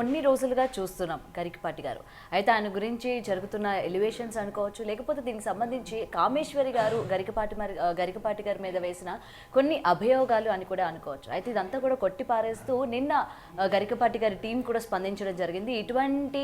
కొన్ని రోజులుగా చూస్తున్నాం గరికపాటి గారు. అయితే ఆయన గురించి జరుగుతున్న ఎలివేషన్స్ అనుకోవచ్చు, లేకపోతే దీనికి సంబంధించి కామేశ్వరి గారు గరికపాటి గారి మీద వేసిన కొన్ని అభియోగాలు అని కూడా అనుకోవచ్చు. అయితే ఇదంతా కూడా కొట్టిపారేస్తూ నిన్న గరికపాటి గారి టీం కూడా స్పందించడం జరిగింది. ఇటువంటి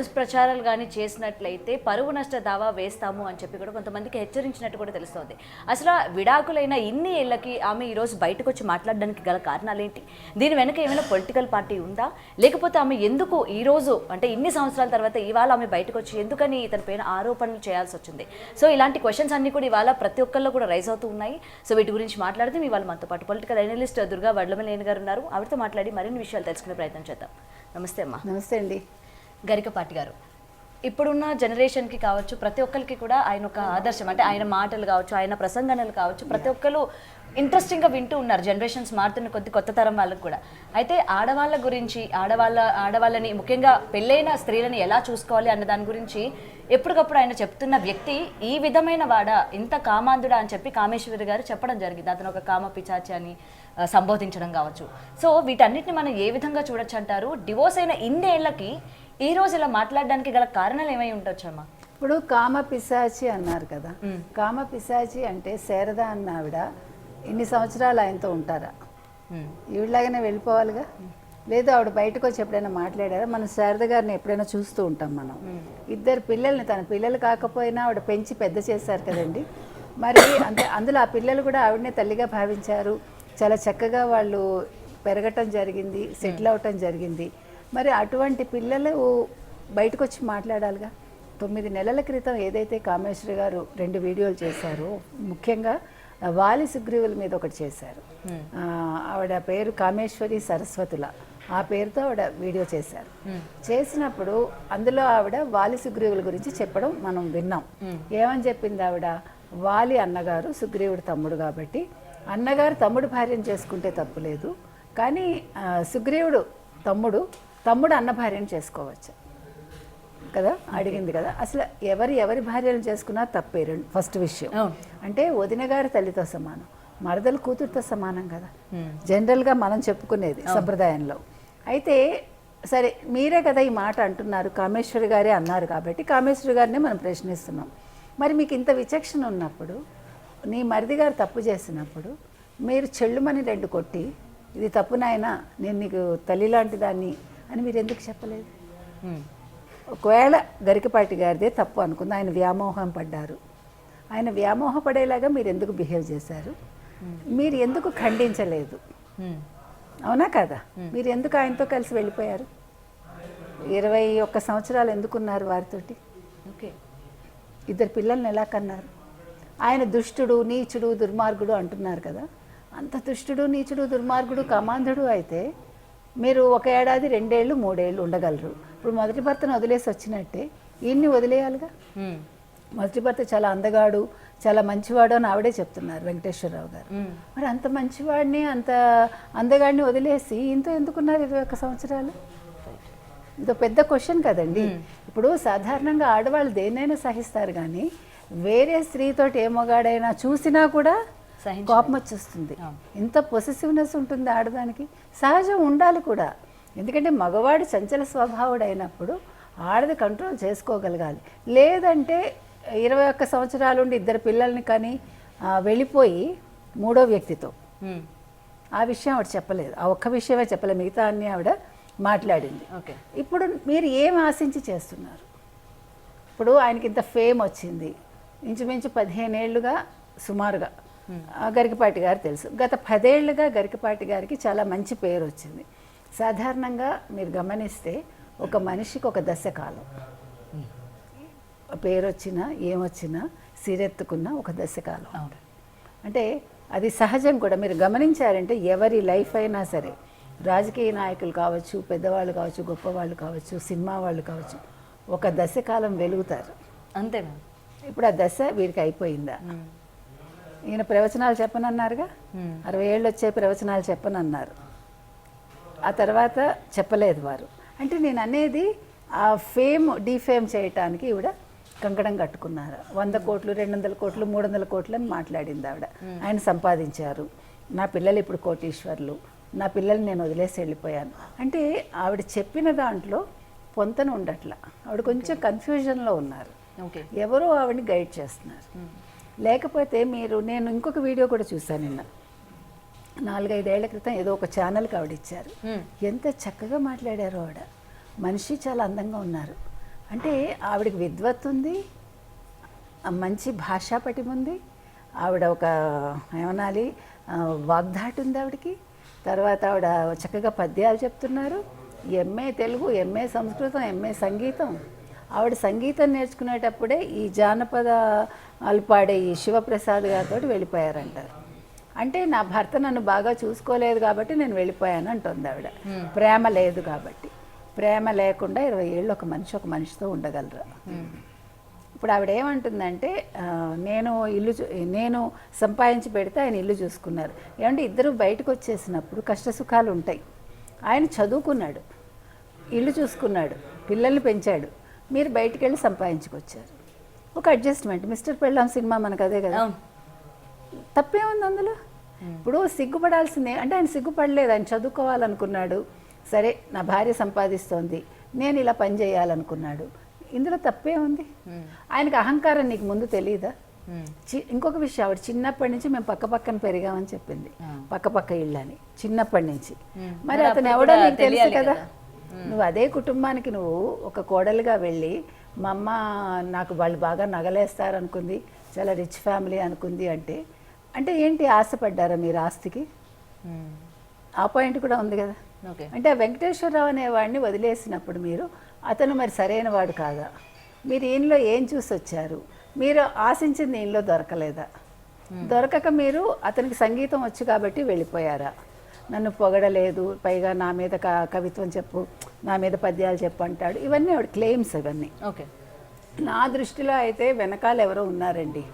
దుష్ప్రచారాలు కానీ చేసినట్లయితే పరువు నష్ట దావా వేస్తాము అని చెప్పి కూడా కొంతమందికి హెచ్చరించినట్టు కూడా తెలుస్తోంది. అసలు విడాకులైన ఇన్ని ఏళ్లకి ఆమె ఈరోజు బయటకు వచ్చి మాట్లాడడానికి గల కారణాలు ఏంటి? దీని వెనక ఏమైనా పొలిటికల్ పార్టీ ఉందా, లేకపోతే ఆమె ఎందుకు ఈరోజు అంటే ఇన్ని సంవత్సరాల తర్వాత ఇవాళ ఆమె బయటకు వచ్చి ఎందుకని ఇతని పైన ఆరోపణలు చేయాల్సి వచ్చింది? సో ఇలాంటి క్వశ్చన్స్ అన్ని కూడా ఇవాళ ప్రతి ఒక్కళ్ళు కూడా రైజ్ అవుతూ ఉన్నాయి. సో వీటి గురించి మాట్లాడితే ఇవాళ మనతో పాటు పొలిటికల్ అనలిస్ట్ దుర్గా వడ్లమనేని గారు ఉన్నారు. ఆవిడతో మాట్లాడి మరిన్ని విషయాలు తెలుసుకునే ప్రయత్నం చేద్దాం. నమస్తే అమ్మా. నమస్తే అండి. గరికపాటి గారు, ఇప్పుడున్న జనరేషన్కి కావచ్చు, ప్రతి ఒక్కరికి కూడా ఆయన ఒక ఆదర్శం. అంటే ఆయన మాటలు కావచ్చు, ఆయన ప్రసంగనలు కావచ్చు, ప్రతి ఒక్కరు ఇంట్రెస్టింగ్గా వింటూ ఉన్నారు. జనరేషన్స్ మారుతున్న కొత్త తరం వాళ్ళకు కూడా. అయితే ఆడవాళ్ళ గురించి, ఆడవాళ్ళని ముఖ్యంగా పెళ్ళైన స్త్రీలని ఎలా చూసుకోవాలి అన్న దాని గురించి ఎప్పటికప్పుడు ఆయన చెప్తున్న వ్యక్తి ఈ విధమైన వాడా, ఇంత కామాంధుడా అని చెప్పి కామేశ్వరి గారు చెప్పడం జరిగింది. అతను ఒక కామ పిచాచి అని సంబోధించడం కావచ్చు. సో వీటన్నిటిని మనం ఏ విధంగా చూడొచ్చు అంటారు? డివోర్స్ అయిన ఇన్నేళ్లకి ఈ రోజు ఇలా మాట్లాడడానికి గల కారణాలు ఏమై ఉండొచ్చమ్మా? ఇప్పుడు కామ పిశాచి అన్నారు కదా. కామ పిశాచి అంటే శారద అన్న ఆవిడ ఇన్ని సంవత్సరాలు ఆయనతో ఉంటారా? ఈవిడలాగానే వెళ్ళిపోవాలిగా. లేదు ఆవిడ బయటకు వచ్చి ఎప్పుడైనా మాట్లాడారా? మనం శారద గారిని ఎప్పుడైనా చూస్తూ ఉంటాం. మనం ఇద్దరు పిల్లల్ని, తన పిల్లలు కాకపోయినా ఆవిడ పెంచి పెద్ద చేశారు కదండి. మరి అందులో ఆ పిల్లలు కూడా ఆవిడనే తల్లిగా భావించారు. చాలా చక్కగా వాళ్ళు పెరగటం జరిగింది, సెటిల్ అవటం జరిగింది. మరి అటువంటి పిల్లలు బయటకు వచ్చి మాట్లాడాలిగా. 9 నెలల క్రితం ఏదైతే కామేశ్వరి గారు 2 వీడియోలు చేశారో, ముఖ్యంగా వాలి సుగ్రీవుల మీద ఒకటి చేశారు. ఆవిడ పేరు కామేశ్వరి సరస్వతుల, ఆ పేరుతో ఆవిడ వీడియో చేశారు. చేసినప్పుడు అందులో ఆవిడ వాలి సుగ్రీవుల గురించి చెప్పడం మనం విన్నాం. ఏమని చెప్పింది ఆవిడ? వాలి అన్నగారు సుగ్రీవుడు తమ్ముడు కాబట్టి అన్నగారు తమ్ముడు భార్యను చేసుకుంటే తప్పులేదు, కానీ సుగ్రీవుడు తమ్ముడు అన్న భార్యను చేసుకోవచ్చు కదా అడిగింది కదా. అసలు ఎవరి భార్యను చేసుకున్నా తప్పే. ఫస్ట్ విషయం అంటే వదిన గారి తల్లితో సమానం, మరదలు కూతురుతో సమానం కదా జనరల్గా మనం చెప్పుకునేది సంప్రదాయంలో. అయితే సరే, మీరే కదా ఈ మాట అంటున్నారు, కామేశ్వరి గారే అన్నారు కాబట్టి కామేశ్వరి గారినే మనం ప్రశ్నిస్తున్నాం. మరి మీకు ఇంత విచక్షణ ఉన్నప్పుడు, నీ మరిది గారు తప్పు చేసినప్పుడు మీరు చెల్లుమని 2 కొట్టి, ఇది తప్పు నాయనా, నేను నీకు తల్లి లాంటి దాన్ని అని మీరు ఎందుకు చెప్పలేదు? ఒకవేళ గరికపాటి గారిదే తప్పు అనుకుంది, ఆయన వ్యామోహం పడ్డారు, ఆయన వ్యామోహపడేలాగా మీరు ఎందుకు బిహేవ్ చేశారు? మీరు ఎందుకు ఖండించలేదు? అవునా కదా? మీరు ఎందుకు ఆయనతో కలిసి వెళ్ళిపోయారు? 21 సంవత్సరాలు ఎందుకున్నారు వారితోటి? ఓకే, 2 పిల్లల్ని ఎలా కన్నారు? ఆయన దుష్టుడు, నీచుడు, దుర్మార్గుడు అంటున్నారు కదా. అంత దుష్టుడు, నీచుడు, దుర్మార్గుడు, కామాంధుడు అయితే మీరు 1 ఏడాది, 2 ఏళ్ళు, 3 ఏళ్ళు ఉండగలరు. ఇప్పుడు మొదటి భర్తను వదిలేసి వచ్చినట్టే ఈయన్ని వదిలేయాలిగా. మొదటి భర్త చాలా అందగాడు, చాలా మంచివాడు అని ఆవిడే చెప్తున్నారు, వెంకటేశ్వరరావు గారు. మరి అంత మంచివాడిని, అంత అందగాడిని వదిలేసి ఇంతో ఎందుకున్నారు 21 సంవత్సరాలు? ఇదో పెద్ద క్వశ్చన్ కదండి. ఇప్పుడు సాధారణంగా ఆడవాళ్ళు దేన్నైనా సహిస్తారు, కానీ వేరే స్త్రీతోటి ఏ మొగాడైనా చూసినా కూడా కోపం వచ్చేస్తుంది. ఇంత పొసెసివ్నెస్ ఉంటుంది ఆడదానికి. సహజం ఉండాలి కూడా, ఎందుకంటే మగవాడు చంచల స్వభావుడు అయినప్పుడు ఆడది కంట్రోల్ చేసుకోగలగాలి. లేదంటే 21 సంవత్సరాలు ఉండి 2 పిల్లల్ని కానీ వెళ్ళిపోయి 3వ వ్యక్తితో, ఆ విషయం ఆవిడ చెప్పలేదు. ఆ ఒక్క విషయమే చెప్పలేదు, మిగతా అన్ని ఆవిడ మాట్లాడింది. ఇప్పుడు మీరు ఏం ఆశించి చేస్తున్నారు? ఇప్పుడు ఆయనకి ఇంత ఫేమ్ వచ్చింది, ఇంచుమించు 15 ఏళ్ళుగా సుమారుగా గరికపాటి గారు తెలుసు. గత 10 ఏళ్ళుగా గరికపాటి గారికి చాలా మంచి పేరు వచ్చింది. సాధారణంగా మీరు గమనిస్తే ఒక మనిషికి ఒక దశ కాలం, పేరు వచ్చినా ఏమొచ్చినా సిరెత్తుకున్న ఒక దశ కాలం. అంటే అది సహజం కూడా. మీరు గమనించారంటే ఎవరి లైఫ్ అయినా సరే, రాజకీయ నాయకులు కావచ్చు, పెద్దవాళ్ళు కావచ్చు, గొప్పవాళ్ళు కావచ్చు, సినిమా వాళ్ళు కావచ్చు, ఒక దశ కాలం వెలుగుతారు అంతే. ఇప్పుడు ఆ దశ వీరికి అయిపోయిందా? ఈయన ప్రవచనాలు చెప్పనన్నారుగా, 60 ఏళ్ళు వచ్చే ప్రవచనాలు చెప్పనన్నారు. ఆ తర్వాత చెప్పలేదు వారు. అంటే నేను అనేది ఆ ఫేమ్ డీఫేమ్ చేయటానికి ఈవిడ కంకణం కట్టుకున్నారు. 100 కోట్లు, 200 కోట్లు, 300 కోట్లు అని మాట్లాడింది ఆవిడ. ఆయన సంపాదించారు, నా పిల్లలు ఇప్పుడు కోటీశ్వర్లు, నా పిల్లల్ని నేను వదిలేసి వెళ్ళిపోయాను అంటే ఆవిడ చెప్పిన దాంట్లో పొంతన ఉండట్లా. ఆవిడ కొంచెం కన్ఫ్యూజన్లో ఉన్నారు. ఓకే. ఎవరో ఆవిడని గైడ్ చేస్తున్నారు. లేకపోతే నేను ఇంకొక వీడియో కూడా చూశాను నిన్న. 4-5 ఏళ్ల క్రితం ఏదో ఒక ఛానల్కి ఆవిడ ఇచ్చారు. ఎంత చక్కగా మాట్లాడారో ఆవిడ. మనిషి చాలా అందంగా ఉన్నారు. అంటే ఆవిడకి విద్వత్ ఉంది, మంచి భాషా పటిమ ఉంది, ఆవిడ ఒక ఏమనాలి వాగ్దాటి ఉంది ఆవిడకి. తర్వాత ఆవిడ చక్కగా పద్యాలు చెప్తున్నారు. ఎంఏ తెలుగు, ఎంఏ సంస్కృతం, ఎంఏ సంగీతం. ఆవిడ సంగీతం నేర్చుకునేటప్పుడే ఈ జానపదాలు పాడే ఈ శివప్రసాద్ గారితో వెళ్ళిపోయారంటారు. అంటే నా భర్త నన్ను బాగా చూసుకోలేదు కాబట్టి నేను వెళ్ళిపోయాను అంటుంది ఆవిడ. ప్రేమ లేదు కాబట్టి. ప్రేమ లేకుండా 20 ఏళ్ళు ఒక మనిషితో ఉండగలరా? ఇప్పుడు ఆవిడ ఏమంటుందంటే నేను సంపాదించి పెడితే ఆయన ఇల్లు చూసుకున్నారు. ఏమంటే ఇద్దరు బయటకు వచ్చేసినప్పుడు కష్టసుఖాలు ఉంటాయి. ఆయన చదువుకున్నాడు, ఇల్లు చూసుకున్నాడు, పిల్లల్ని పెంచాడు. మీరు బయటికి వెళ్ళి సంపాదించుకొచ్చారు. ఒక అడ్జస్ట్మెంట్. మిస్టర్ పెళ్ళాం సినిమా మనకు అదే కదా. తప్పే ఉంది అందులో. ఇప్పుడు సిగ్గుపడాల్సిందే. అంటే ఆయన సిగ్గుపడలేదు, ఆయన చదువుకోవాలనుకున్నాడు. సరే నా భార్య సంపాదిస్తోంది, నేను ఇలా పని చేయాలనుకున్నాడు. ఇందులో తప్పే ఉంది. ఆయనకు అహంకారం నీకు ముందు తెలియదా? ఇంకొక విషయం, ఆవిడ చిన్నప్పటి నుంచి మేము పక్కన పెరిగామని చెప్పింది. పక్క ఇళ్ళని చిన్నప్పటి నుంచి. మరి అతను ఎవడో నీకు తెలుసు కదా. నువ్వు అదే కుటుంబానికి నువ్వు ఒక కోడలుగా వెళ్ళి మా అమ్మ నాకు వాళ్ళు బాగా నగలేస్తారనుకుంది, చాలా రిచ్ ఫ్యామిలీ అనుకుంది అంటే ఏంటి, ఆశపడ్డారా మీరు ఆస్తికి? ఆ పాయింట్ కూడా ఉంది కదా. అంటే ఆ వెంకటేశ్వరరావు అనేవాడిని వదిలేసినప్పుడు మీరు అతను మరి సరైన వాడు కాదా? మీరు ఈయనలో ఏం చూసి వచ్చారు? మీరు ఆశించింది ఈయనలో దొరకలేదా? దొరకక మీరు అతనికి సంగీతం వచ్చు కాబట్టి వెళ్ళిపోయారా? నన్ను పొగడలేదు, పైగా నా మీద కవిత్వం చెప్పు, నా మీద పద్యాలు చెప్పు అంటాడు. ఇవన్నీ ఆవిడ క్లెయిమ్స్. ఇవన్నీ ఓకే. నా దృష్టిలో అయితే వెనకాల ఎవరో ఉన్నారండి.